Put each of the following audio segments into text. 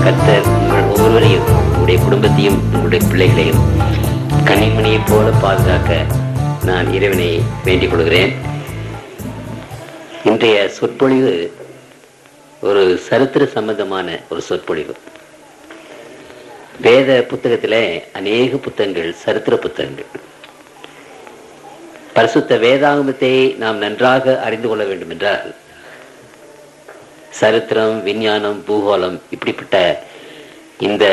கர்த்தர் உங்கள் ஒவ்வொருவரையும், உங்களுடைய குடும்பத்தையும், உங்களுடைய பிள்ளைகளையும் கன்னிமணியைப் போல பாதுகாக்க நான் இறைவனை வேண்டிக் கொள்கிறேன். இன்றைய சொற்பொழிவு ஒரு சரித்திர சம்பந்தமான ஒரு சொற்பொழிவு. வேத புத்தகத்திலே அநேக புத்தகங்கள் சரித்திர புத்தகங்கள். பரிசுத்த வேதாகமத்தை நாம் நன்றாக அறிந்து கொள்ள வேண்டும் என்றால் சரித்திரம், விஞ்ஞானம், பூகோளம் இப்படிப்பட்ட இந்த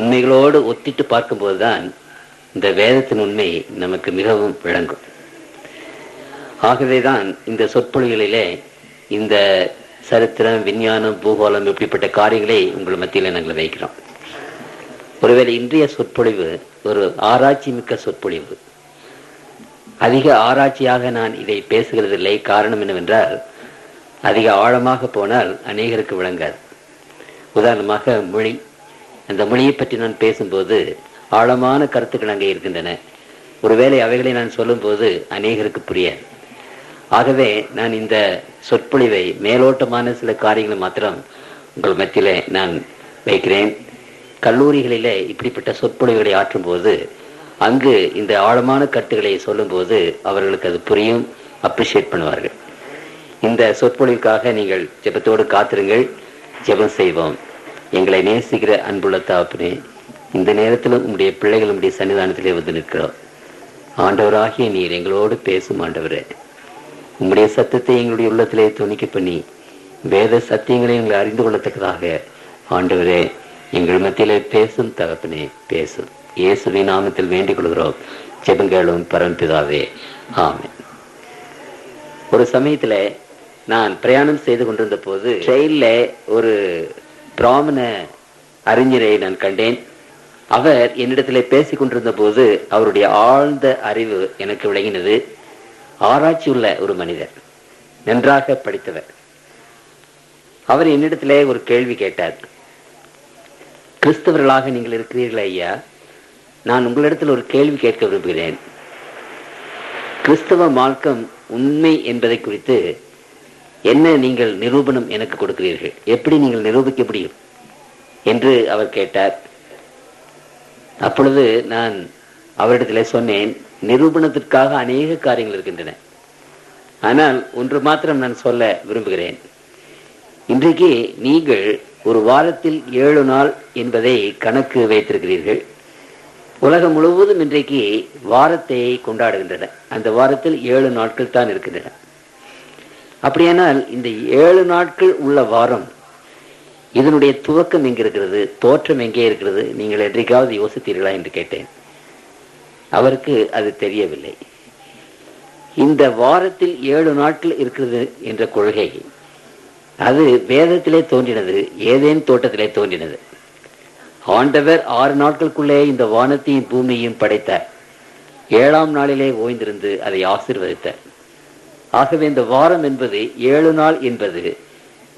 உண்மைகளோடு ஒத்திட்டு பார்க்கும்போதுதான் இந்த வேதத்தின் உண்மை நமக்கு மிகவும் விளங்கும். ஆகவேதான் இந்த சொற்பொழிகளிலே இந்த சரித்திரம், விஞ்ஞானம், பூகோளம் இப்படிப்பட்ட காரியங்களை உங்கள் மத்தியில் நாங்கள் வைக்கிறோம். ஒருவேளை இன்றைய சொற்பொழிவு ஒரு ஆராய்ச்சி மிக்க சொற்பொழிவு. அதிக ஆராய்ச்சியாக நான் இதை பேசுகிறதில்லை. காரணம் என்னவென்றால், அதிக ஆழமாக போனால் அநேகருக்கு விளங்காது. உதாரணமாக மொழி, அந்த மொழியை பற்றி நான் பேசும்போது ஆழமான கருத்துக்கள் அங்கே இருக்கின்றன. ஒருவேளை அவைகளை நான் சொல்லும்போது அநேகருக்கு புரியாது. ஆகவே நான் இந்த சொற்பொழிவை மேலோட்டமான சில காரியங்களை மாத்திரம் உங்கள் மத்தியிலே நான் வைக்கிறேன். கல்லூரிகளிலே இப்படிப்பட்ட சொற்பொழிவுகளை ஆற்றும் போது அங்கு இந்த ஆழமான கருத்துக்களை சொல்லும்போது அவர்களுக்கு அது புரியும், அப்ரிஷியேட் பண்ணுவார்கள். இந்த சொற்பொழிவுக்காக நீங்கள் ஜெபத்தோடு காத்திருங்கள். ஜெபம் செய்வோம். எங்களை நேசிக்கிற அன்புள்ள தகப்பனே, இந்த நேரத்திலும் உங்களுடைய பிள்ளைகள் உங்களுடைய சன்னிதானத்திலே வந்து நிற்கிறோம். ஆண்டவராகிய நீர் எங்களோடு பேசும் ஆண்டவரே. உங்களுடைய சத்தத்தை எங்களுடைய உள்ளத்திலே துணிக்க பண்ணி வேத சத்தியங்களை எங்களை அறிந்து கொள்ளத்தக்கதாக ஆண்டவரே எங்கள் மத்தியிலே பேசும் தகப்பனே, பேசும். இயேசுவின் நாமத்தில் வேண்டிக் கொள்கிறோம். ஜெபங்களும் பரம்பிதாவே, ஆமென். ஒரு சமயத்துல நான் பிரயாணம் செய்து கொண்டிருந்த போது ட்ரெயின்ல ஒரு பிராமண அறிஞரை நான் கண்டேன். அவர் என்னிடத்திலே பேசிக் கொண்டிருந்த போது அவருடைய ஆழ்ந்த அறிவு எனக்கு விளங்கினது. ஆராய்ச்சி உள்ள ஒரு மனிதர், நன்றாக படித்தவர். அவர் என்னிடத்திலே ஒரு கேள்வி கேட்டார். கிறிஸ்தவர்களாக நீங்கள் இருக்கிறீர்கள் ஐயா, நான் உங்களிடத்தில் ஒரு கேள்வி கேட்க விரும்புகிறேன். கிறிஸ்தவ மார்க்கம் உண்மை என்பதை குறித்து என்ன நீங்கள் நிரூபணம் எனக்கு கொடுக்கிறீர்கள்? எப்படி நீங்கள் நிரூபிக்க முடியும் என்று அவர் கேட்டார். அப்பொழுது நான் அவரிடத்தில் சொன்னேன், நிரூபணத்திற்காக அநேக காரியங்கள் இருக்கின்றன. ஆனால் ஒன்று மாத்திரம் நான் சொல்ல விரும்புகிறேன். இன்றைக்கு நீங்கள் ஒரு வாரத்தில் 7 நாள் என்பதை கணக்கு வைத்திருக்கிறீர்கள். உலகம் முழுவதும் இன்றைக்கு வாரத்தை கொண்டாடுகின்றன. அந்த வாரத்தில் 7 நாட்கள் தான் இருக்கின்றன. அப்படியானால் இந்த 7 நாட்கள் உள்ள வாரம், இதனுடைய துவக்கம் எங்கே இருக்கிறது, தோற்றம் எங்கே இருக்கிறது? நீங்கள் என்றைக்காவது யோசித்தீர்களா என்று கேட்டேன். அவருக்கு அது தெரியவில்லை. இந்த வாரத்தில் 7 நாட்கள் இருக்கிறது என்ற கொள்கை அது வேதத்திலே தோன்றினது, ஏதேன் தோட்டத்திலே தோன்றினது. ஆண்டவர் 6 நாட்களுக்குள்ளே இந்த வானத்தையும் பூமியையும் படைத்தார். 7ஆம் நாளிலே ஓய்ந்திருந்து அதை ஆசீர்வதித்தார். ஆகவே இந்த வாரம் என்பது 7 நாள் என்பது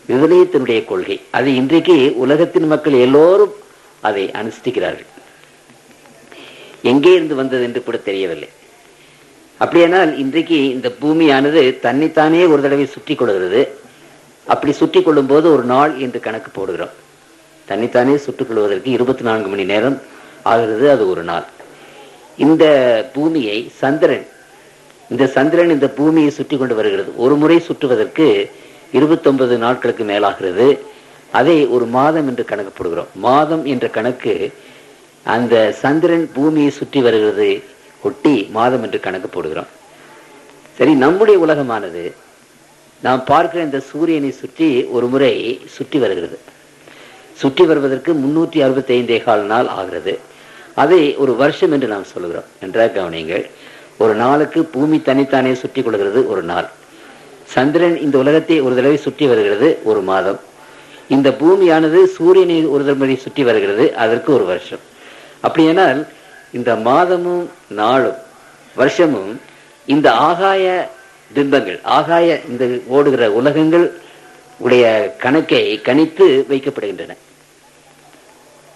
விவிலியத்தினுடைய கொள்கை. அது இன்றைக்கு உலகத்தின் மக்கள் எல்லோரும் அதை அனுஷ்டிக்கிறார்கள். எங்கே இருந்து வந்தது என்று கூட தெரியவில்லை. அப்படியானால் இன்றைக்கு இந்த பூமியானது தன்னைத்தானே ஒரு தடவை சுற்றி கொள்கிறது. அப்படி சுற்றி கொள்ளும் போது ஒரு நாள் என்று கணக்கு போடுகிறோம். தன்னைத்தானே சுட்டுக் கொள்வதற்கு 24 மணி நேரம் ஆகிறது, அது ஒரு நாள். இந்த பூமியை சந்திரன், இந்த சந்திரன் இந்த பூமியை சுற்றி கொண்டு வருகிறது. ஒரு முறை சுற்றுவதற்கு 29 நாட்களுக்கு மேலாகிறது. அதை ஒரு மாதம் என்று கணக்கு போடுகிறோம். மாதம் என்ற கணக்கு அந்த சந்திரன் பூமியை சுற்றி வருகிறது ஒட்டி மாதம் என்று கணக்கு போடுகிறோம். சரி, நம்முடைய உலகமானது நாம் பார்க்கிற இந்த சூரியனை சுற்றி ஒரு முறை சுற்றி வருகிறது. சுற்றி வருவதற்கு 365 நாள் ஆகிறது. அதை ஒரு வருஷம் என்று நாம் சொல்கிறோம். நன்றாக கவனியுங்கள். ஒரு நாளுக்கு பூமி தனித்தானே சுற்றி கொள்கிறது ஒரு நாள். சந்திரன் இந்த உலகத்தை ஒரு தடவை சுற்றி வருகிறது ஒரு மாதம். இந்த பூமியானது சூரியனை ஒரு தடவை சுற்றி வருகிறது, அதற்கு ஒரு வருஷம். அப்படியானால் இந்த மாதமும் நாளும் வருஷமும் இந்த ஆகாய பிம்பங்கள், ஆகாய இந்த ஓடுகிற உலகங்கள் உடைய கணக்கை கணித்து வைக்கப்படுகின்றன.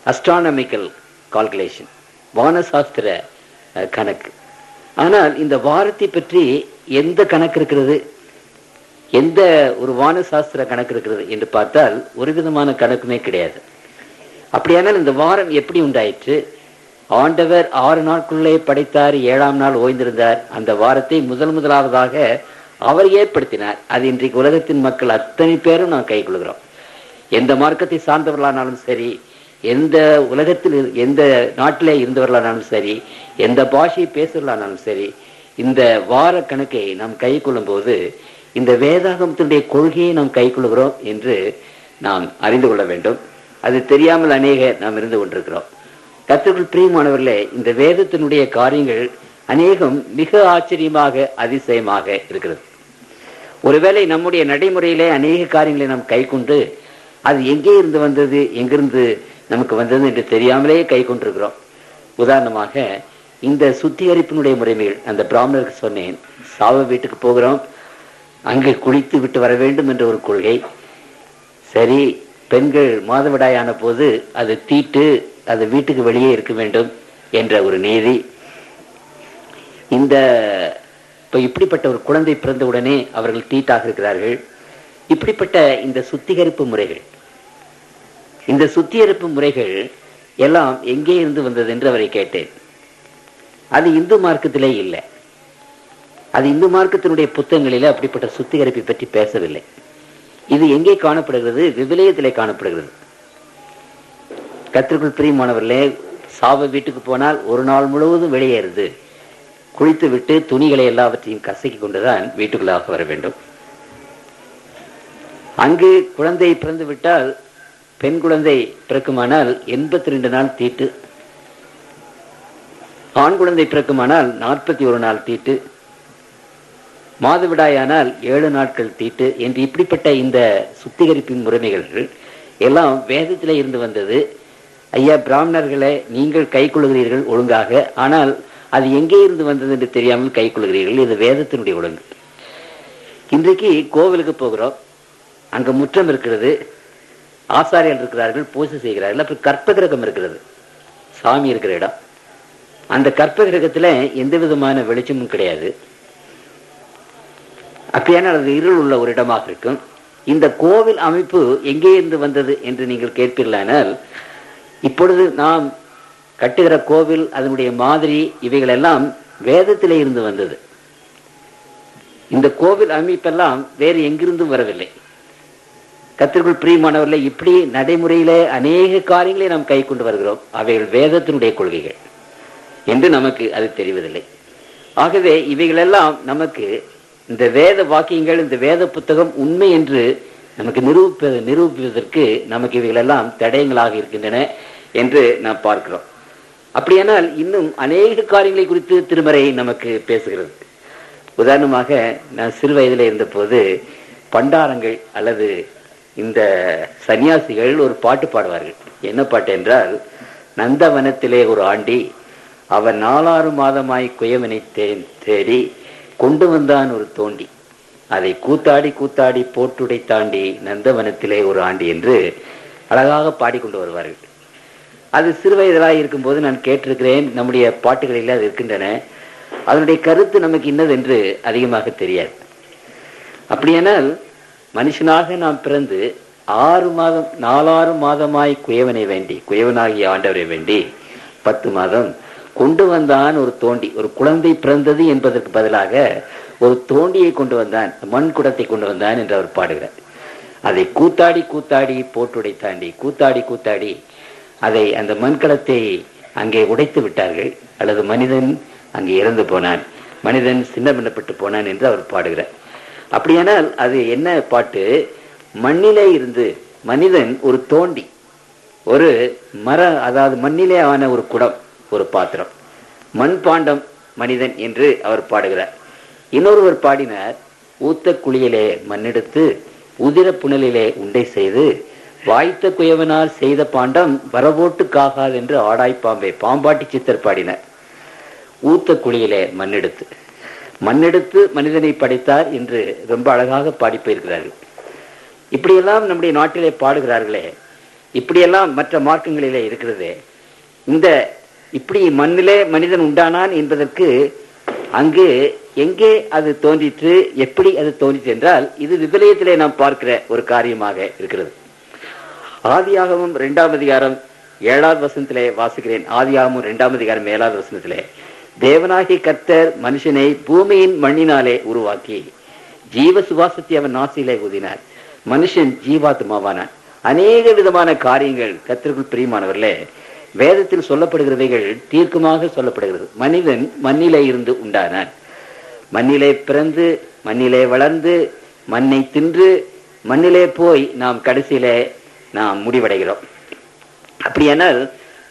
அஸ்ட்ரானமிக்கல் கால்குலேஷன், வானசாஸ்திர கணக்கு. ஆனால் இந்த வாரத்தை பற்றி எந்த கணக்கு இருக்கிறது? எந்த ஒரு வான சாஸ்திர கணக்கு இருக்கிறது என்று பார்த்தால் ஒரு விதமான கணக்குமே கிடையாது. அப்படியானால் இந்த வாரம் எப்படி உண்டாயிற்று? ஆண்டவர் 6 நாட்களுள்ளே படைத்தார், 7ஆம் நாள் ஓய்ந்திருந்தார். அந்த வாரத்தை முதலாவதாக அவர் ஏற்படுத்தினார். அது இன்றைக்கு உலகத்தின் மக்கள் அத்தனை பேரும் நாம் கை கொள்கிறோம். எந்த மார்க்கத்தை சார்ந்தவர்களானாலும் சரி, எந்த உலகத்தில் எந்த நாட்டிலே இருந்தவர்களானாலும் சரி, எந்த பாஷையை பேசுவர்களானாலும் சரி, இந்த வார கணக்கை நாம் கை கொள்ளும் போது இந்த வேதாகமத்தினுடைய கொள்கையை நாம் கை கொள்கிறோம் என்று நாம் அறிந்து கொள்ள வேண்டும். அது தெரியாமல் நாம் இருந்து கொண்டிருக்கிறோம். கர்த்தருக்குள் பிரியமானவர்களே, இந்த வேதத்தினுடைய காரியங்கள் அநேகம் மிக ஆச்சரியமாக அதிசயமாக இருக்கிறது. ஒருவேளை நம்முடைய நடைமுறையிலே அநேக காரியங்களை நாம் கை கொண்டு அது எங்கே இருந்து வந்தது, எங்கிருந்து நமக்கு வந்தது என்று தெரியாமலே கை கொண்டிருக்கிறோம். உதாரணமாக இந்த சுத்திகரிப்பினுடைய முறைமைகள், அந்த பிராமணருக்கு சொன்னேன், சாவ வீட்டுக்கு போகிறோம், அங்கே குளித்து விட்டு வர வேண்டும் என்ற ஒரு கொள்கை. சரி, பெண்கள் மாதவிடாயான போது அது தீட்டு, அது வீட்டுக்கு வெளியே இருக்க வேண்டும் என்ற ஒரு நீதி. இப்ப இப்படிப்பட்ட ஒரு குழந்தை பிறந்தவுடனே அவர்கள் தீட்டாக இருக்கிறார்கள். இப்படிப்பட்ட இந்த சுத்திகரிப்பு முறைகள், இந்த சுத்திகரிப்பு முறைகள் எல்லாம் எங்கே இருந்து வந்தது என்று அவரை கேட்டேன். அது இந்து மார்க்கத்திலே இல்லை. அது இந்து மார்க்கத்தினுடைய புத்தகங்களிலே அப்படிப்பட்ட சுத்திகரிப்பை பற்றி பேசவில்லை. இது எங்கே காணப்படுகிறது? விவிலியத்திலே காணப்படுகிறது. கர்த்தருக்குள் பிரியமானவர்களே, சாவ வீட்டுக்கு போனால் ஒரு நாள் முழுவதும் வெளியேறுது, குளித்து விட்டு துணிகளை எல்லாவற்றையும் கசக்கி கொண்டுதான் வீட்டுக்குள்ளாக வர வேண்டும். அங்கு குழந்தை பிறந்து விட்டால், பெண் குழந்தை பிறக்குமானால் 82 நாள் தீட்டு, ஆண் குழந்தை பிறக்குமானால் 41 நாள் தீட்டு, மாதவிடாயானால் 7 நாட்கள் தீட்டு என்று இப்படிப்பட்ட இந்த சுத்திகரிப்பின் முறைமைகள் எல்லாம் வேதத்திலே இருந்து வந்தது. ஐயா பிராமணர்களை, நீங்கள் கை கொள்ளுகிறீர்கள் ஒழுங்காக, ஆனால் அது எங்கே இருந்து வந்தது என்று தெரியாமல் கை கொள்ளுகிறீர்கள். இது வேதத்தினுடைய ஒழுங்கு. இன்றைக்கு கோவிலுக்கு போகிறோம், அங்க முற்றம் இருக்கிறது, ஆசாரியர்கள் இருக்கிறார்கள், பூஜை செய்கிறார்கள். அப்புறம் கற்ப கிரகம் இருக்கிறது, சாமி இருக்கிற இடம். அந்த கற்ப கிரகத்துல எந்த விதமான வெளிச்சமும் கிடையாது. அப்படியானால் அது இருள் உள்ள ஒரு இடமாக இருக்கும். இந்த கோவில் அமைப்பு எங்கே இருந்து வந்தது என்று நீங்கள் கேட்பீர்களானால், இப்பொழுது நாம் கட்டுகிற கோவில், அதனுடைய மாதிரி, இவைகள் எல்லாம் வேதத்திலே இருந்து வந்தது. இந்த கோவில் அமைப்பெல்லாம் வேறு எங்கிருந்தும் வரவில்லை. கர்த்தருக்குள் பிரியமானவர்களே, இப்படி நடைமுறையிலே அநேக காரியங்களை நாம் கை கொண்டு வருகிறோம். அவைகள் வேதத்தினுடைய கொள்கைகள் என்று நமக்கு அது தெரிவதில்லை. ஆகவே இவைகளெல்லாம் நமக்கு இந்த வேத வாக்கியங்கள், இந்த வேத புத்தகம் உண்மை என்று நமக்கு நிரூபிப்பதற்கு நமக்கு இவைகளெல்லாம் தடயங்களாக இருக்கின்றன என்று நாம் பார்க்கிறோம். அப்படியானால் இன்னும் அநேக காரியங்களை குறித்து திருமறை நமக்கு பேசுகிறது. உதாரணமாக, நான் சிறு வயதில் இருந்த போது பண்டாரங்கள் அல்லது இந்த சன்னியாசிகள் ஒரு பாட்டு பாடுவார்கள். என்ன பாட்டு என்றால், நந்தவனத்திலே ஒரு ஆண்டி, அவன் 4 மாதமாய் குயவனை தேடி கொண்டு வந்தான் ஒரு தோண்டி, அதை கூத்தாடி கூத்தாடி போட்டுடை தாண்டி நந்தவனத்திலே ஒரு ஆண்டி என்று அழகாக பாடிக்கொண்டு வருவார்கள். அது சிறு வயதலாக இருக்கும்போது நான் கேட்டிருக்கிறேன். நம்முடைய பாட்டுகளில் அது இருக்கின்றன. அதனுடைய கருத்து நமக்கு இன்னதென்று அதிகமாக தெரியாது. அப்படியானால் மனுஷனாக நாம் பிறந்து 4 மாதமாய் குயவனை வேண்டி, குயவனாகிய ஆண்டவரை வேண்டி 10 மாதம் கொண்டு வந்தான் ஒரு தோண்டி. ஒரு குழந்தை பிறந்தது என்பதற்கு பதிலாக ஒரு தோண்டியை கொண்டு வந்தான், மண் குடத்தை கொண்டு வந்தான் என்று அவர் பாடுகிறார். அதை கூத்தாடி கூத்தாடி போட்டுடை தாண்டி, கூத்தாடி கூத்தாடி அதை அந்த மண்கலத்தை அங்கே உடைத்து விட்டார்கள். அல்லது மனிதன் அங்கே இறந்து போனான், மனிதன் சின்ன பண்ணப்பட்டு போனான் என்று அவர் பாடுகிறார். அப்படியானால் அது என்ன பாட்டு? மண்ணிலே இருந்து மனிதன் ஒரு தோண்டி, ஒரு அதாவது மண்ணிலே ஆன ஒரு குடம், ஒரு பாத்திரம், மண் பாண்டம் மனிதன் என்று அவர் பாடுகிறார். இன்னொருவர் பாடினார், ஊத்த குழியிலே மண்ணெடுத்து உதிர புனலிலே உண்டை செய்து வாய்த்த குயவனால் செய்த பாண்டம் வரவோட்டு காகாது என்று ஆடாய்ப்பாம்பே, பாம்பாட்டி சித்தர் பாடினார். ஊத்த குழியிலே மண்ணெடுத்து மனிதனை படைத்தார் என்று ரொம்ப அழகாக பாடி போயிருக்கிறார்கள். இப்படியெல்லாம் நம்முடைய நாட்டிலே பாடுகிறார்களே, இப்படியெல்லாம் மற்ற மார்க்கங்களிலே இருக்கிறதே. இந்த இப்படி மண்ணிலே மனிதன் உண்டானான் என்பதற்கு அங்கு எங்கே அது தோன்றிற்று, எப்படி அது தோன்றிற்று என்றால் இது விவிலியத்திலே நாம் பார்க்கிற ஒரு காரியமாக இருக்கிறது. ஆதியாகமம் 2ஆம் அதிகாரம் 7வது வசனத்திலே வாசிக்கிறேன். ஆதியாகமம் 2ஆம் அதிகாரம் 7வது வசனத்திலே, தேவனாகிய கர்த்தர் மனுஷனை பூமியின் மண்ணினாலே உருவாக்கி ஜீவ சுவாசத்தை அவன் நாசியிலே ஊதினார், மனுஷன் ஜீவாத்மாவானான். அநேக விதமான காரியங்கள் கர்த்தருக்குள் பிரியமானவர்களே வேதத்தில் சொல்லப்படுகிறவைகள் தீர்க்கமாக சொல்லப்படுகிறது. மனிதன் மண்ணிலே இருந்து உண்டானான், மண்ணிலே பிறந்து மண்ணிலே வளர்ந்து மண்ணை தின்று மண்ணிலே போய் நாம் கடைசியிலே நாம் முடிவடைகிறோம். அப்படியானால்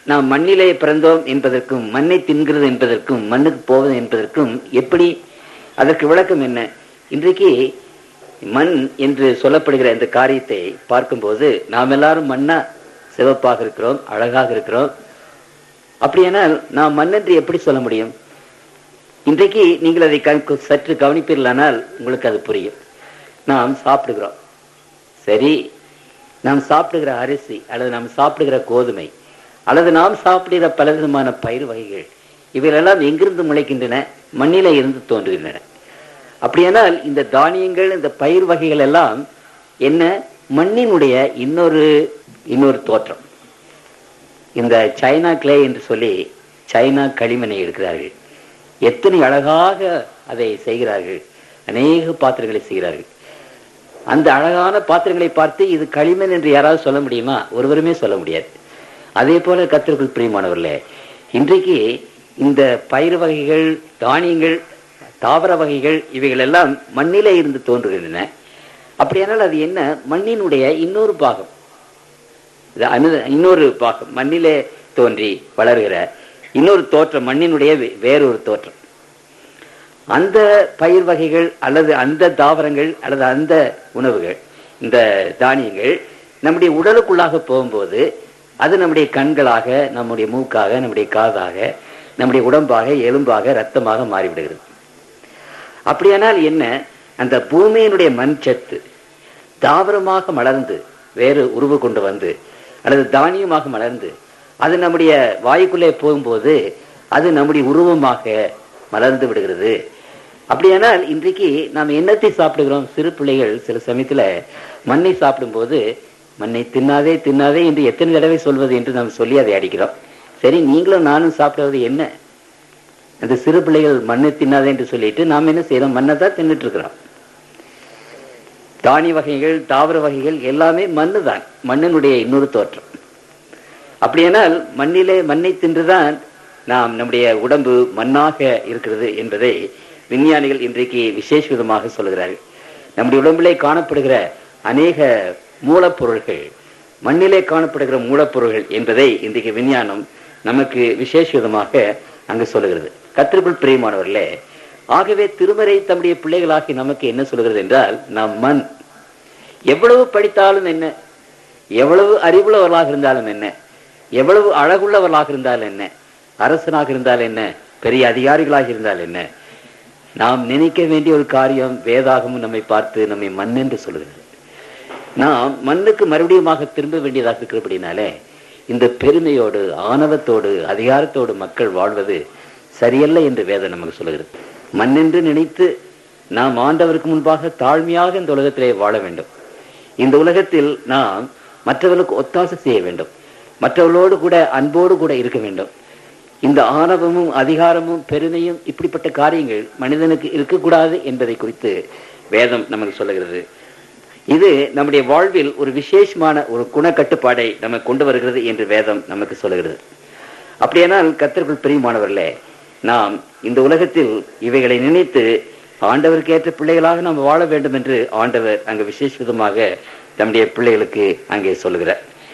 நாம் மண்ணிலே பிறந்தோம் என்பதற்கும் மண்ணை தின்கிறது என்பதற்கும் மண்ணுக்கு போவது என்பதற்கும் எப்படி அதற்கு விளக்கம் என்ன? இன்றைக்கு மண் என்று சொல்லப்படுகிற இந்த காரியத்தை பார்க்கும்போது நாம் எல்லாரும் மண்ணா சிவப்பாக இருக்கிறோம், அழகாக இருக்கிறோம். அப்படியானால் நாம் மண் என்று எப்படி சொல்ல முடியும்? இன்றைக்கு நீங்கள் அதை சற்று கவனிப்பீர்களானால் உங்களுக்கு அது புரியும். நாம் சாப்பிடுகிறோம், சரி, நாம் சாப்பிடுகிற அரிசி அல்லது நாம் சாப்பிடுகிற கோதுமை அல்லது நாம் சாப்பிடுகிற பலவிதமான பயிர் வகைகள் இவைகளெல்லாம் எங்கிருந்து முளைக்கின்றன? மண்ணிலே இருந்து தோன்றுகின்றன. அப்படியானால் இந்த தானியங்கள், இந்த பயிர் வகைகள் எல்லாம் என்ன? மண்ணினுடைய இன்னொரு தோற்றம். இந்த சைனா கிளே என்று சொல்லி சைனா களிமண்ணை எடுக்கிறார்கள். எத்தனை அழகாக அதை செய்கிறார்கள், அநேக பாத்திரங்களை செய்கிறார்கள். அந்த அழகான பாத்திரங்களை பார்த்து இது களிமண் என்று யாராவது சொல்ல முடியுமா? ஒருவருமே சொல்ல முடியாது. அதே போல கர்த்தருக்குள் பிரியமானவர்களே, இன்றைக்கு இந்த பயிர் வகைகள், தானியங்கள், தாவர வகைகள் இவைகள் எல்லாம் மண்ணிலே இருந்து தோன்றுகின்றன. அப்படியானால் அது என்ன? மண்ணினுடைய இன்னொரு பாகம், மண்ணிலே தோன்றி வளர்கிற இன்னொரு தோற்றம், மண்ணினுடைய வேறொரு தோற்றம். அந்த பயிர் வகைகள் அல்லது அந்த தாவரங்கள் அல்லது அந்த உணவுகள், இந்த தானியங்கள் நம்முடைய உடலுக்குள்ளாக போகும்போது அது நம்முடைய கண்களாக, நம்முடைய மூக்காக, நம்முடைய காதாக, நம்முடைய உடம்பாக, எலும்பாக, இரத்தமாக மாறிவிடுகிறது. அப்படியானால் என்ன? அந்த பூமியினுடைய மண் சத்து தாவரமாக மலர்ந்து வேறு உருவு கொண்டு வந்து அல்லது தானியமாக மலர்ந்து அது நம்முடைய வாயுக்குள்ளே போகும்போது அது நம்முடைய உருவமாக மலர்ந்து விடுகிறது. அப்படியானால் இன்றைக்கு நாம் என்னத்தை சாப்பிடுகிறோம்? சிறு பிள்ளைகள் சில சமயத்துல மண்ணை சாப்பிடும்போது மண்ணை தின்னாதே தின்னாதே என்று எத்தனை தடவை சொல்வது என்று நாம் சொல்லி அதை அடிக்கிறோம். சரி, நீங்களும் நானும் சாப்பிடுவது என்ன? அந்த சிறு பிள்ளைகள் மண்ணை தின்னாதே என்று சொல்லிட்டு நாம் என்ன செய்யறோம்? மண்ணை தான் தின்னுட்டு இருக்கிறோம். தானிய வகைகள், தாவர வகைகள் எல்லாமே மண்ணு தான், மண்ணினுடைய இன்னொரு தோற்றம். அப்படியானால் மண்ணை தின்றுதான் நாம் நம்முடைய உடம்பு மண்ணாக இருக்கிறது என்பதை விஞ்ஞானிகள் இன்றைக்கு விசேஷ விதமாக சொல்லுகிறார்கள். நம்முடைய உடம்பிலே காணப்படுகிற அநேக மூலப்பொருள்கள் மண்ணிலே காணப்படுகிற மூலப்பொருள்கள் என்பதை இன்றைக்கு விஞ்ஞானம் நமக்கு விசேஷ விதமாக அங்கு சொல்லுகிறது. கர்த்தருக்குள் பிரியமானவர்களே, ஆகவே திருமறை தம்முடைய பிள்ளைகளாகி நமக்கு என்ன சொல்கிறது என்றால், நாம் மண். எவ்வளவு படித்தாலும் என்ன, எவ்வளவு அறிவுள்ளவர்களாக இருந்தாலும் என்ன, எவ்வளவு அழகுள்ளவர்களாக இருந்தால் என்ன, அரசனாக இருந்தால் என்ன, பெரிய அதிகாரிகளாக இருந்தால் என்ன, நாம் நினைக்க வேண்டிய ஒரு காரியம் வேதாகமும் நம்மை பார்த்து நம்மை மண் என்று சொல்லுகிறது. நாம் மண்ணுக்கு மறுபடியுமாக திரும்ப வேண்டியதாக இருக்கிறபடினாலே இந்த பெருமையோடு, ஆணவத்தோடு, அதிகாரத்தோடு மக்கள் வாழ்வது சரியல்ல என்று வேதம் நமக்கு சொல்லுகிறது. மண் என்று நினைத்து நாம் ஆண்டவருக்கு முன்பாக தாழ்மையாக இந்த உலகத்திலே வாழ வேண்டும். இந்த உலகத்தில் நாம் மற்றவர்களுக்கு ஒத்தாசை செய்ய வேண்டும், மற்றவர்களோடு கூட அன்போடு கூட இருக்க வேண்டும். இந்த ஆணவமும் அதிகாரமும் பெருமையும் இப்படிப்பட்ட காரியங்கள் மனிதனுக்கு இருக்கக்கூடாது என்பதை குறித்து வேதம் நமக்கு சொல்லுகிறது. இது நம்முடைய வாழ்வில் ஒரு விசேஷமான ஒரு குணக்கட்டுப்பாடை நமக்கு கொண்டு வருகிறது என்று வேதம் நமக்கு சொல்லுகிறது. அப்படியானால் கர்த்தருக்குள் பிரியமானவர்களே, நாம் இந்த உலகத்தில் இவைகளை நினைத்து ஆண்டவருக்கு ஏற்ற பிள்ளைகளாக நாம் வாழ வேண்டும் என்று ஆண்டவர் அங்கு விசேஷ விதமாக நம்முடைய பிள்ளைகளுக்கு அங்கே சொல்லுகிறார்.